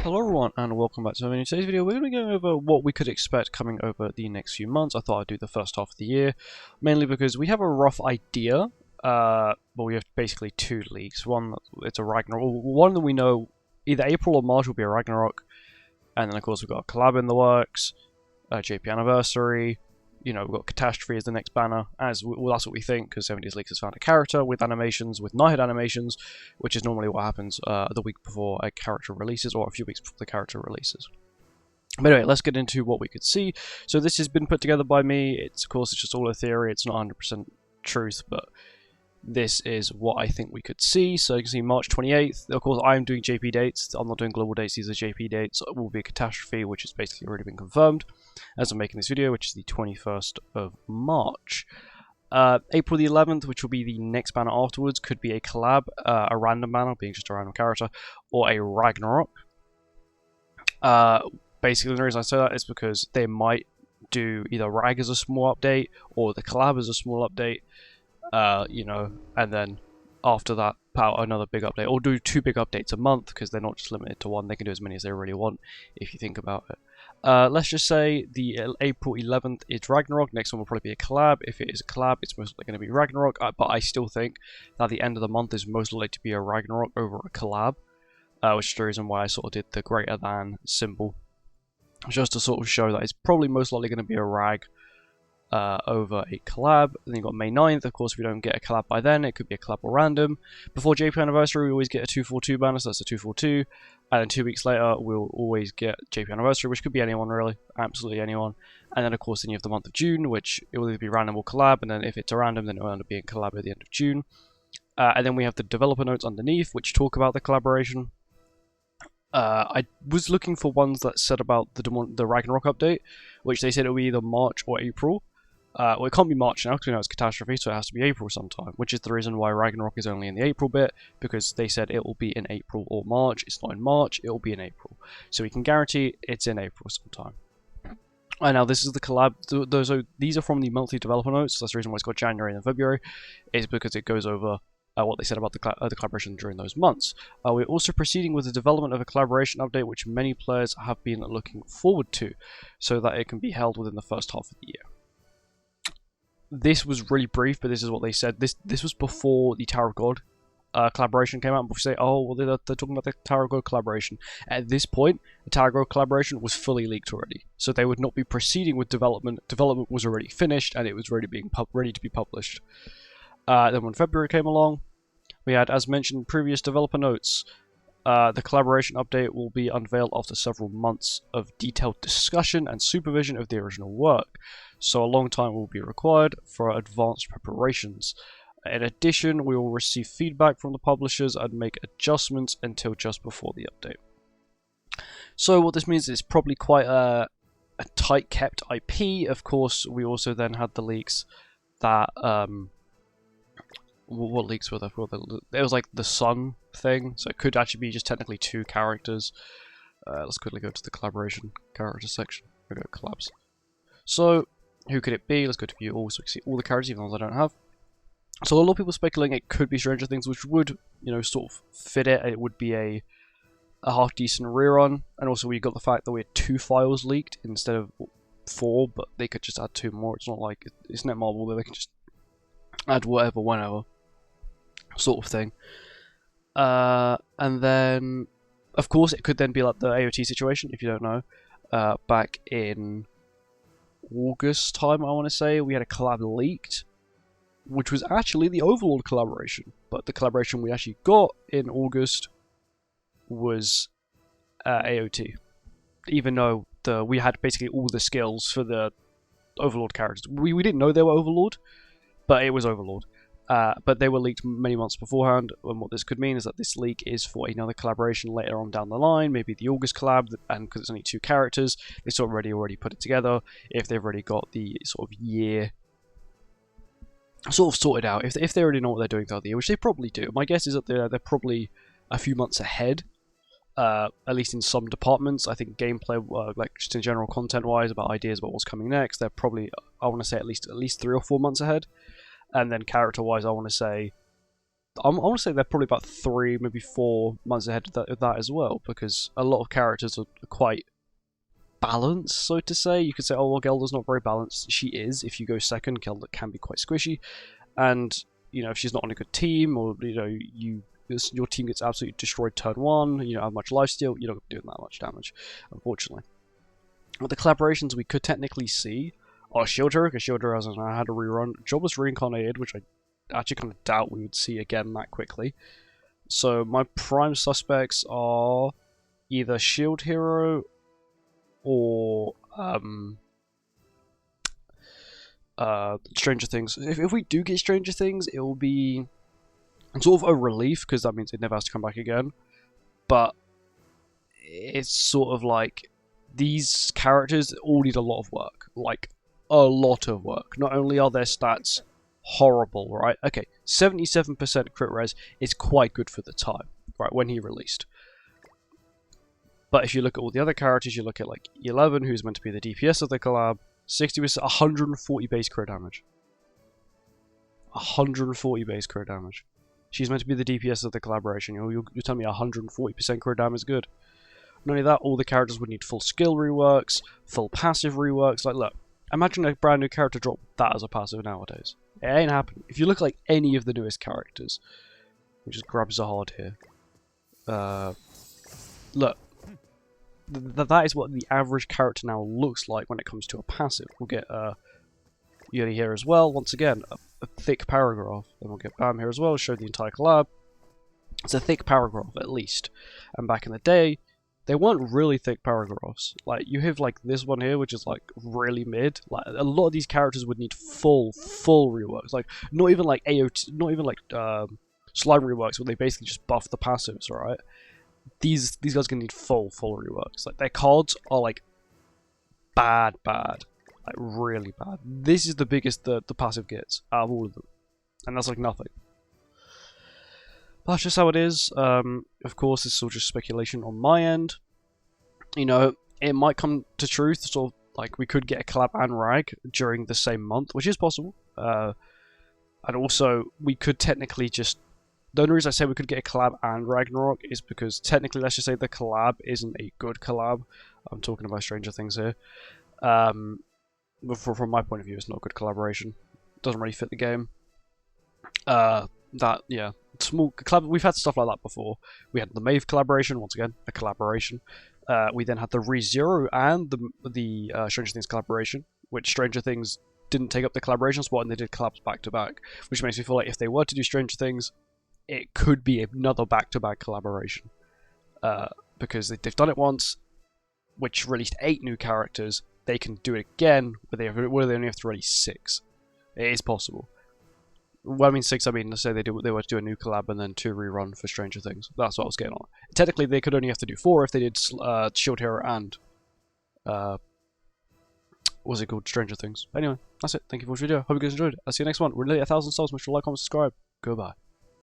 Hello everyone and welcome back to my today's video. We're going to be going over what we could expect coming over the next few months. I thought I'd do the first half of the year, mainly because we have a rough idea, but we have basically two leaks. One, it's a Ragnarok. One that we know either April or March will be a Ragnarok, and then of course we've got a collab in the works, JP Anniversary. You know, we've got Catastrophe as the next banner, that's what we think, because 70s Leaks has found a character with animations, with Nighthead animations, which is normally what happens the week before a character releases, or a few weeks before the character releases. But anyway, let's get into what we could see. So this has been put together by me. Of course, it's just all a theory. It's not 100% truth, but this is what I think we could see. So you can see March 28th. Of course, I'm doing JP dates. I'm not doing global dates. These are JP dates. It will be a Catastrophe, which has basically already been confirmed as I'm making this video, which is the 21st of March. April the 11th, which will be the next banner afterwards, could be a collab, a random banner, being just a random character, or a Ragnarok. Basically, the reason I say that is because they might do either Rag as a small update, or the collab as a small update. You know, and then after that, power another big update, or do two big updates a month, because they're not just limited to one. They can do as many as they really want, if you think about it. Let's just say the April 11th is Ragnarok. Next one will probably be a collab. If it is a collab, it's most likely going to be Ragnarok. But I still think that the end of the month is most likely to be a Ragnarok over a collab, which is the reason why I sort of did the greater than symbol, just to sort of show that it's probably most likely going to be a Rag over a collab. Then you've got May 9th. Of course, if we don't get a collab by then, it could be a collab or random. Before JP Anniversary, we always get a 242 banner, so that's a 242. And then 2 weeks later, we'll always get JP Anniversary, which could be anyone really, absolutely anyone. And then of course, then you have the month of June, which it will either be random or collab. And then if it's a random, then it will end up being collab at the end of June. And then we have the developer notes underneath, which talk about the collaboration. I was looking for ones that said about the Ragnarok update, which they said it will be either March or April. Well, it can't be March now because we know it's Catastrophe, so it has to be April sometime, which is the reason why Ragnarok is only in the April bit, because they said it will be in April or March. It's not in March, it will be in April. So we can guarantee it's in April sometime. And now this is the collab. These are from the monthly developer notes, so that's the reason why it's got January and February, is because it goes over what they said about the collaboration during those months. We're also proceeding with the development of a collaboration update, which many players have been looking forward to, so that it can be held within the first half of the year. This was really brief, but this is what they said. This was before the Tower of God collaboration came out. And before you say, oh, well, they're talking about the Tower of God collaboration. At this point, the Tower of God collaboration was fully leaked already, so they would not be proceeding with development. Development was already finished, and it was ready to be published. Then when February came along, we had, as mentioned, previous developer notes. The collaboration update will be unveiled after several months of detailed discussion and supervision of the original work, so a long time will be required for advanced preparations. In addition, we will receive feedback from the publishers and make adjustments until just before the update. So what this means is it's probably quite a tight kept IP. Of course, we also then had the leaks that what leaks were there for? It was like the Sun thing, so it could actually be just technically two characters. Let's quickly go to the collaboration character section. We go collabs. So who could it be? Let's go to view all, so we can see all the characters, even ones I don't have. So a lot of people speculating it could be Stranger Things, which would, you know, sort of fit it. It would be a half decent rerun, and also we got the fact that we had 2 files leaked instead of 4, but they could just add 2 more. It's not like it's Netmarble, but they can just add whatever, whenever, sort of thing. And then, of course, it could then be like the AOT situation, if you don't know. Back in August time, I want to say, we had a collab leaked, which was actually the Overlord collaboration. But the collaboration we actually got in August was AOT. Even though we had basically all the skills for the Overlord characters. We didn't know they were Overlord, but it was Overlord. But they were leaked many months beforehand, and what this could mean is that this leak is for another collaboration later on down the line, maybe the August collab, and because it's only 2 characters, they sort of already put it together, if they've already got the sort of year sort of sorted out, if they already know what they're doing throughout the year, which they probably do. My guess is that they're probably a few months ahead, at least in some departments. I think gameplay, like just in general content-wise, about ideas about what's coming next, they're probably, I want to say, at least 3 or 4 months ahead. And then character-wise, I want to say I want to say they're probably about 3, maybe 4 months ahead of that as well, because a lot of characters are quite balanced, so to say. You could say, oh, well, Gelder's not very balanced. She is. If you go second, Gelder can be quite squishy, and you know, if she's not on a good team, or you know, your team gets absolutely destroyed turn 1, you don't have much lifesteal, you're not doing that much damage, unfortunately. But the collaborations we could technically see are Shield Hero, because Shield Hero hasn't had a rerun. Jobless Reincarnated, which I actually kind of doubt we would see again that quickly. So my prime suspects are either Shield Hero or Stranger Things. If we do get Stranger Things, it will be sort of a relief, because that means it never has to come back again. But it's sort of like these characters all need a lot of work, like a lot of work. Not only are their stats horrible, right? Okay, 77% crit res is quite good for the time, right, when he released. But if you look at all the other characters, you look at like 11, who's meant to be the DPS of the collab, 60%, 140 base crit damage. 140 base crit damage. She's meant to be the DPS of the collaboration. You're telling me 140% crit damage is good? Not only that, all the characters would need full skill reworks, full passive reworks. Like, look, imagine a brand new character drop that as a passive nowadays. It ain't happening. If you look like any of the newest characters, we just grab Zahard here. Look, that is what the average character now looks like when it comes to a passive. We'll get Yuri here as well. Once again, a thick paragraph. Then we'll get Bam here as well. Show the entire collab. It's a thick paragraph at least. And back in the day, they weren't really thick paragraphs. Like, you have like this one here, which is like really mid. Like, a lot of these characters would need full reworks. Like, not even like AOT, not even like slime reworks, where they basically just buff the passives, right? These guys are gonna need full reworks. Like, their cards are like bad, like really bad. This is the biggest the passive gets out of all of them, and that's like nothing. That's just how it is. Of course, this is all just speculation on my end. You know, it might come to truth, sort of like we could get a collab and rag during the same month, which is possible. And also, we could technically just... The only reason I say we could get a collab and Ragnarok is because technically, let's just say the collab isn't a good collab. I'm talking about Stranger Things here. But from my point of view, it's not a good collaboration. It doesn't really fit the game. Yeah. Small collab. We've had stuff like that before. We had the Maeve collaboration, once again, a collaboration. We then had the ReZero and the Stranger Things collaboration, which Stranger Things didn't take up the collaboration spot and they did collabs back to back, which makes me feel like if they were to do Stranger Things, it could be another back-to-back collaboration. Because they've done it once, which released 8 new characters. They can do it again, but they only have to release 6. It is possible. Well, I mean 6, I mean, let's say they were to do a new collab and then 2 rerun for Stranger Things. That's what I was getting on. Technically, they could only have to do 4 if they did Shield Hero and... what's it called? Stranger Things. Anyway, that's it. Thank you for watching the video. Hope you guys enjoyed it. I'll see you next one. We're nearly 1,000 subs. Make sure to like, comment, subscribe. Goodbye.